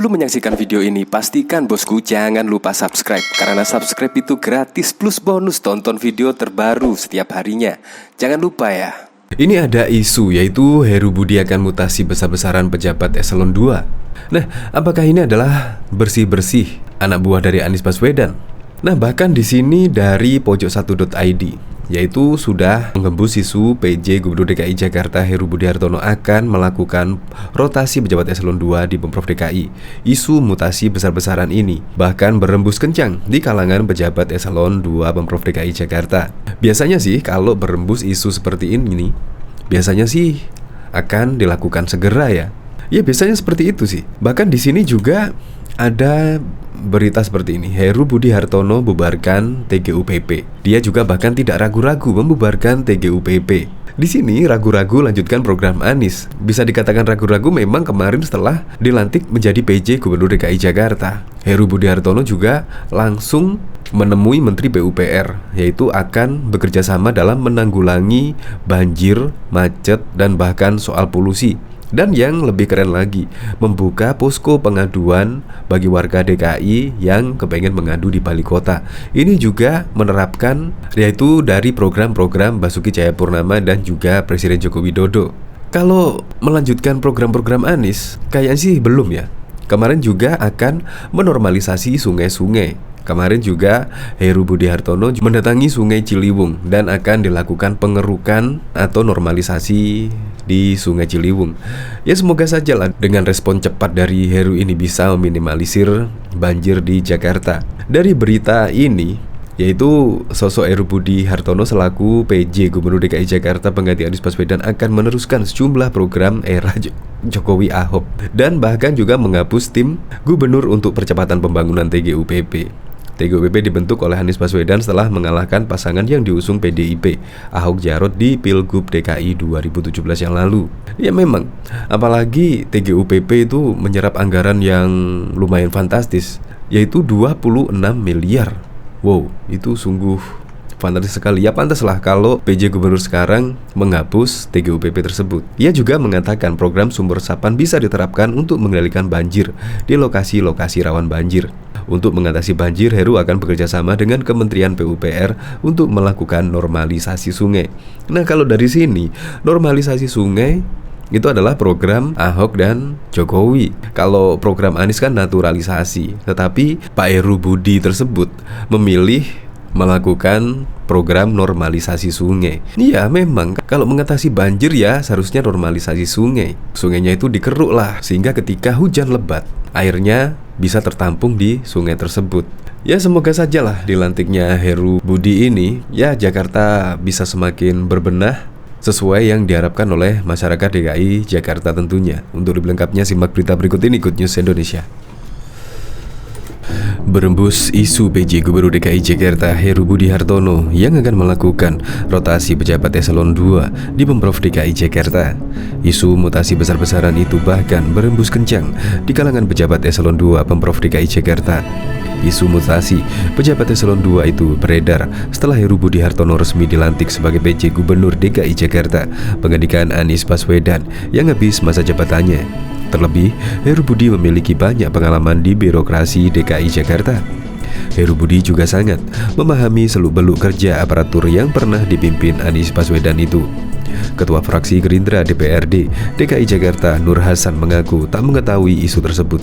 Sebelum menyaksikan video ini, pastikan bosku jangan lupa subscribe. Karena subscribe itu gratis plus bonus tonton video terbaru setiap harinya. Jangan lupa ya. Ini ada isu yaitu Heru Budi akan mutasi besar-besaran pejabat eselon 2. Nah, apakah ini adalah bersih-bersih anak buah dari Anies Baswedan? Nah, bahkan di sini dari pojok1.id yaitu sudah menggembus isu PJ Gubernur DKI Jakarta Heru Budi Hartono akan melakukan rotasi pejabat eselon 2 di Pemprov DKI. Isu mutasi besar-besaran ini bahkan berembus kencang di kalangan pejabat eselon 2 Pemprov DKI Jakarta. Biasanya sih kalau berembus isu seperti ini, biasanya sih akan dilakukan segera ya. Ya biasanya seperti itu sih. Bahkan di sini juga ada berita seperti ini, Heru Budi Hartono bubarkan TGUPP. Dia juga bahkan tidak ragu-ragu membubarkan TGUPP. Di sini ragu-ragu lanjutkan program Anies. Bisa dikatakan ragu-ragu memang kemarin setelah dilantik menjadi PJ Gubernur DKI Jakarta. Heru Budi Hartono juga langsung menemui Menteri PUPR, yaitu akan bekerja sama dalam menanggulangi banjir, macet, dan bahkan soal polusi. Dan yang lebih keren lagi, membuka posko pengaduan bagi warga DKI yang kepengen mengadu di Bali Kota. Ini juga menerapkan yaitu dari program-program Basuki Cahayapurnama dan juga Presiden Joko Widodo. Kalau melanjutkan program-program Anies, kayaknya sih belum ya. Kemarin juga akan menormalisasi sungai-sungai. Kemarin juga Heru Budi Hartono mendatangi Sungai Ciliwung dan akan dilakukan pengerukan atau normalisasi di Sungai Ciliwung. Ya semoga saja lah dengan respon cepat dari Heru ini bisa meminimalisir banjir di Jakarta. Dari berita ini, yaitu sosok Heru Budi Hartono selaku PJ Gubernur DKI Jakarta pengganti Anies Baswedan akan meneruskan sejumlah program era Jokowi Ahok dan bahkan juga menghapus tim gubernur untuk percepatan pembangunan TGUPP. TGUPP dibentuk oleh Anies Baswedan setelah mengalahkan pasangan yang diusung PDIP, Ahok Jarot di Pilgub DKI 2017 yang lalu. Ya memang, apalagi TGUPP itu menyerap anggaran yang lumayan fantastis, yaitu 26 miliar. Wow, itu sungguh fantastis sekali. Ya pantaslah kalau PJ Gubernur sekarang menghapus TGUPP tersebut. Ia juga mengatakan program sumber resapan bisa diterapkan untuk mengendalikan banjir di lokasi-lokasi rawan banjir. Untuk mengatasi banjir, Heru akan bekerja sama dengan Kementerian PUPR untuk melakukan normalisasi sungai. Nah, kalau dari sini, normalisasi sungai itu adalah program Ahok dan Jokowi. Kalau program Anies kan naturalisasi. Tetapi Pak Heru Budi tersebut memilih melakukan program normalisasi sungai. Iya memang kalau mengatasi banjir ya seharusnya normalisasi sungai. Sungainya itu dikeruk lah sehingga ketika hujan lebat airnya bisa tertampung di sungai tersebut. Ya semoga sajalah dilantiknya Heru Budi ini ya Jakarta bisa semakin berbenah sesuai yang diharapkan oleh masyarakat DKI Jakarta tentunya. Untuk lebih lengkapnya simak berita berikut ini, Good News Indonesia. Berembus isu PJ Gubernur DKI Jakarta Heru Budi Hartono yang akan melakukan rotasi pejabat eselon 2 di Pemprov DKI Jakarta. Isu mutasi besar-besaran itu bahkan berembus kencang di kalangan pejabat eselon 2 Pemprov DKI Jakarta. Isu mutasi pejabat eselon 2 itu beredar setelah Heru Budi Hartono resmi dilantik sebagai PJ Gubernur DKI Jakarta penggantikan Anies Baswedan yang habis masa jabatannya. Terlebih, Heru Budi memiliki banyak pengalaman di birokrasi DKI Jakarta. Heru Budi juga sangat memahami seluk-beluk kerja aparatur yang pernah dipimpin Anies Baswedan itu. Ketua fraksi Gerindra DPRD DKI Jakarta Nur Hasan mengaku tak mengetahui isu tersebut.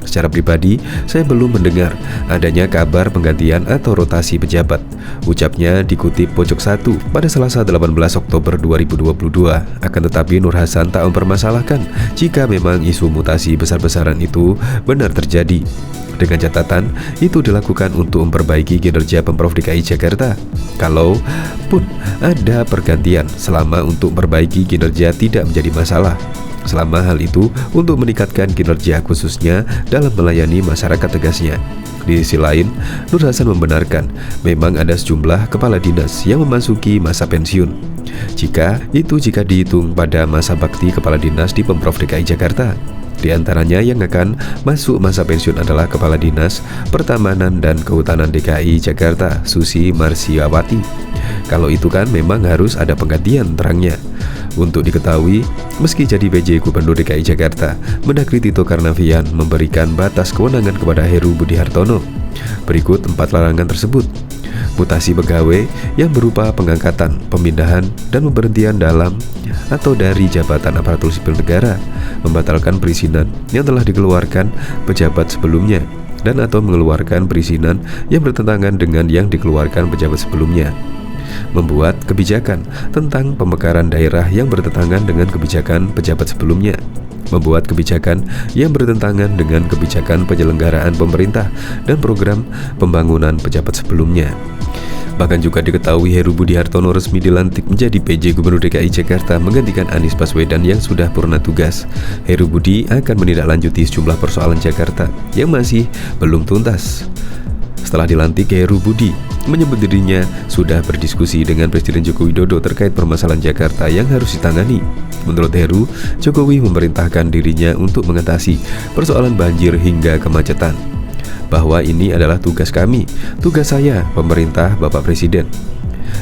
Secara pribadi, saya belum mendengar adanya kabar penggantian atau rotasi pejabat. Ucapnya dikutip Pojok 1 pada Selasa 18 Oktober 2022. Akan tetapi Nur Hasan tak mempermasalahkan jika memang isu mutasi besar-besaran itu benar terjadi. Dengan catatan, itu dilakukan untuk memperbaiki kinerja Pemprov DKI Jakarta. Kalau pun ada pergantian selama untuk memperbaiki kinerja tidak menjadi masalah. Selama hal itu untuk meningkatkan kinerja khususnya dalam melayani masyarakat tegasnya. Di sisi lain, Nur Hasan membenarkan memang ada sejumlah kepala dinas yang memasuki masa pensiun. Jika dihitung pada masa bakti kepala dinas di Pemprov DKI Jakarta. Di antaranya yang akan masuk masa pensiun adalah Kepala Dinas Pertamanan dan Kehutanan DKI Jakarta, Susi Marsiawati. Kalau itu kan memang harus ada penggantian terangnya. Untuk diketahui, meski jadi PJ Gubernur DKI Jakarta, Mendagri Tito Karnavian memberikan batas kewenangan kepada Heru Budi Hartono. Berikut 4 larangan tersebut. Mutasi pegawai yang berupa pengangkatan, pemindahan, dan pemberhentian dalam atau dari jabatan aparatur sipil negara, membatalkan perizinan yang telah dikeluarkan pejabat sebelumnya, dan atau mengeluarkan perizinan yang bertentangan dengan yang dikeluarkan pejabat sebelumnya. Membuat kebijakan tentang pemekaran daerah yang bertentangan dengan kebijakan pejabat sebelumnya. Membuat kebijakan yang bertentangan dengan kebijakan penyelenggaraan pemerintah dan program pembangunan pejabat sebelumnya. Bahkan juga diketahui Heru Budi Hartono resmi dilantik menjadi PJ Gubernur DKI Jakarta menggantikan Anies Baswedan yang sudah purna tugas. Heru Budi akan menindaklanjuti sejumlah persoalan Jakarta yang masih belum tuntas. Setelah dilantik, Heru Budi menyebut dirinya sudah berdiskusi dengan Presiden Joko Widodo terkait permasalahan Jakarta yang harus ditangani. Menurut Heru, Jokowi memerintahkan dirinya untuk mengatasi persoalan banjir hingga kemacetan. Bahwa ini adalah tugas kami, tugas saya, pemerintah, Bapak Presiden.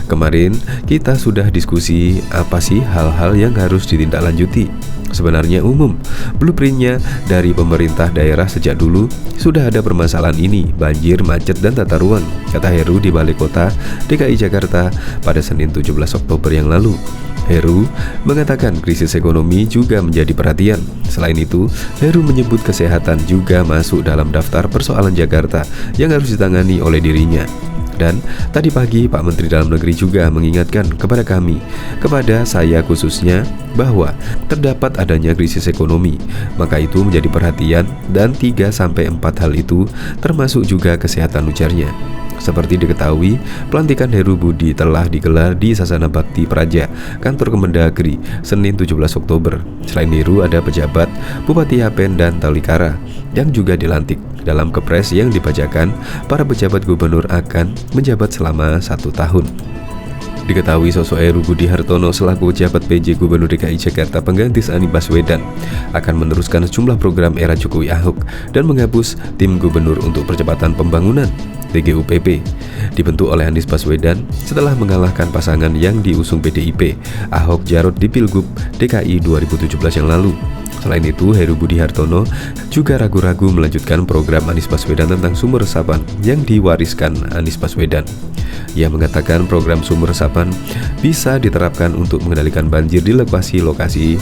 Kemarin kita sudah diskusi apa sih hal-hal yang harus ditindaklanjuti. Sebenarnya umum, blueprintnya dari pemerintah daerah sejak dulu sudah ada permasalahan ini, banjir, macet, dan tata ruang, kata Heru di Balai Kota DKI Jakarta pada Senin 17 Oktober yang lalu. Heru mengatakan krisis ekonomi juga menjadi perhatian. Selain itu, Heru menyebut kesehatan juga masuk dalam daftar persoalan Jakarta yang harus ditangani oleh dirinya. Dan tadi pagi Pak Menteri Dalam Negeri juga mengingatkan kepada kami, kepada saya khususnya, bahwa terdapat adanya krisis ekonomi. Maka itu menjadi perhatian dan 3-4 hal itu termasuk juga kesehatan, ujarnya. Seperti diketahui, pelantikan Heru Budi telah digelar di Sasana Bakti Praja, kantor Kemendagri, Senin 17 Oktober. Selain Heru, ada pejabat Bupati Yapen dan Tolikara yang juga dilantik. Dalam kepres yang dibacakan, para pejabat gubernur akan menjabat selama 1 tahun. Diketahui sosok Heru Budi Hartono selaku pejabat PJ Gubernur DKI Jakarta pengganti Anies Baswedan akan meneruskan sejumlah program era Jokowi Ahok dan menghapus tim gubernur untuk percepatan pembangunan TGUPP dibentuk oleh Anies Baswedan setelah mengalahkan pasangan yang diusung PDIP Ahok Jarot di Pilgub DKI 2017 yang lalu. Selain itu, Heru Budi Hartono juga ragu-ragu melanjutkan program Anies Baswedan tentang sumber resapan yang diwariskan Anies Baswedan. Ia mengatakan program sumber resapan bisa diterapkan untuk mengendalikan banjir di lokasi-lokasi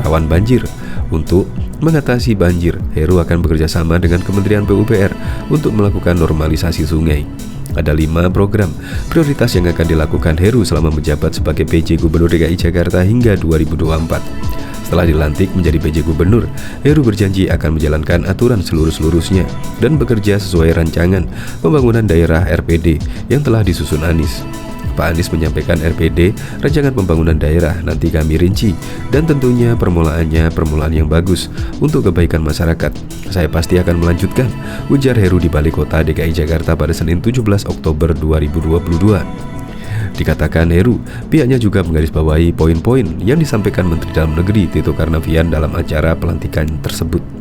rawan banjir. Untuk mengatasi banjir, Heru akan bekerja sama dengan Kementerian PUPR untuk melakukan normalisasi sungai. Ada 5 program prioritas yang akan dilakukan Heru selama menjabat sebagai PJ Gubernur DKI Jakarta hingga 2024. Setelah dilantik menjadi PJ Gubernur, Heru berjanji akan menjalankan aturan seluruh-seluruhnya dan bekerja sesuai rancangan pembangunan daerah RPD yang telah disusun Anies. Pak Anies menyampaikan RPD, rancangan pembangunan daerah, nanti kami rinci, dan tentunya permulaannya permulaan yang bagus untuk kebaikan masyarakat. Saya pasti akan melanjutkan, ujar Heru di Balai Kota DKI Jakarta pada Senin 17 Oktober 2022. Dikatakan Heru, pihaknya juga menggarisbawahi poin-poin yang disampaikan Menteri Dalam Negeri Tito Karnavian dalam acara pelantikan tersebut.